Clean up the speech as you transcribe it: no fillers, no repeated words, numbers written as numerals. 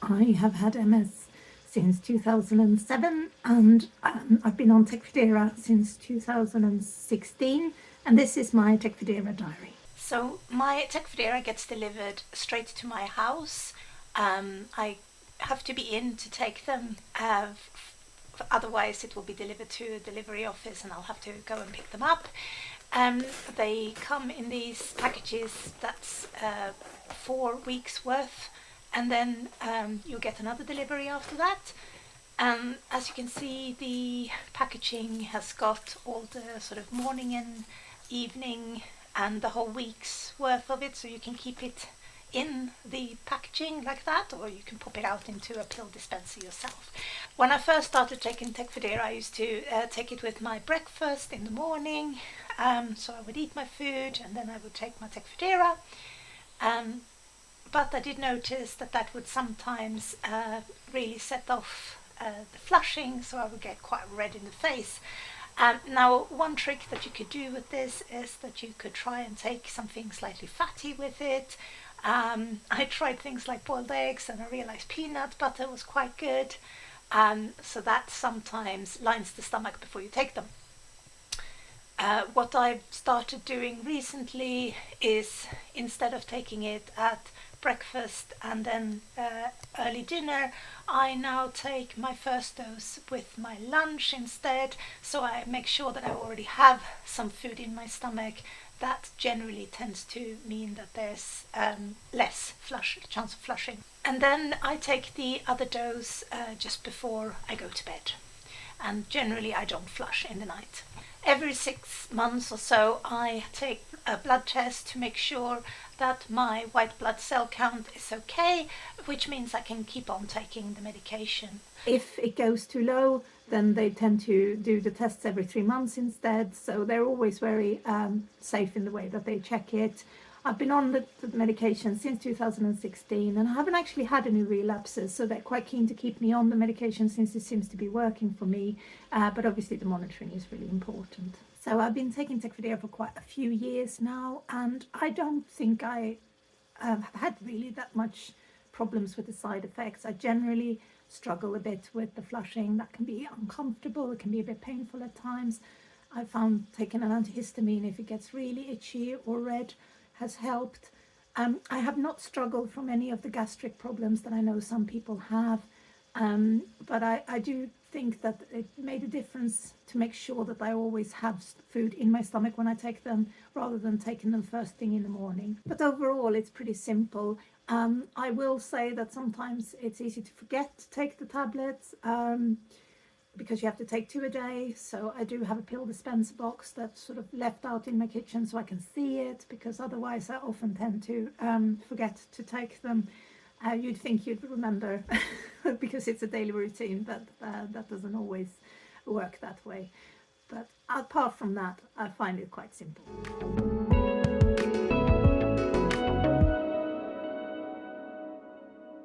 I have had MS since 2007 and I've been on Tecfidera since 2016, and this is my Tecfidera diary. So my Tecfidera gets delivered straight to my house. I have to be in to take them, otherwise it will be delivered to a delivery office and I'll have to go and pick them up. They come in these packages that's 4 weeks worth, and then you'll get another delivery after that. As you can see, the packaging has got all the sort of morning and evening and the whole week's worth of it, so you can keep it in the packaging like that, or you can pop it out into a pill dispenser yourself. When I first started taking Tecfidera, I used to take it with my breakfast in the morning, so I would eat my food and then I would take my Tecfidera. But I did notice that that would sometimes really set off the flushing, so I would get quite red in the face. Now, one trick that you could do with this is that you could try and take something slightly fatty with it. I tried things like boiled eggs and I realized peanut butter was quite good. So that sometimes lines the stomach before you take them. What I've started doing recently is, instead of taking it at breakfast and then early dinner, I now take my first dose with my lunch instead, so I make sure that I already have some food in my stomach. That generally tends to mean that there's less chance of flushing. And then I take the other dose just before I go to bed, and generally I don't flush in the night. Every 6 months or so I take a blood test to make sure that my white blood cell count is okay, which means I can keep on taking the medication. If it goes too low, then they tend to do the tests every 3 months instead, so they're always very safe in the way that they check it. I've been on the medication since 2016 and I haven't actually had any relapses, so they're quite keen to keep me on the medication since it seems to be working for me, but obviously the monitoring is really important. So I've been taking Tecfidera for quite a few years now, and I don't think I have had really that much problems with the side effects. I generally struggle a bit with the flushing. That can be uncomfortable, it can be a bit painful at times. I found taking an antihistamine, if it gets really itchy or red, has helped. I have not struggled from any of the gastric problems that I know some people have, but I do think that it made a difference to make sure that I always have food in my stomach when I take them, rather than taking them first thing in the morning. But overall it's pretty simple. I will say that sometimes it's easy to forget to take the tablets, because you have to take 2 a day. So I do have a pill dispenser box that's sort of left out in my kitchen so I can see it, because otherwise I often tend to forget to take them. You'd think you'd remember because it's a daily routine, but that doesn't always work that way. But apart from that, I find it quite simple.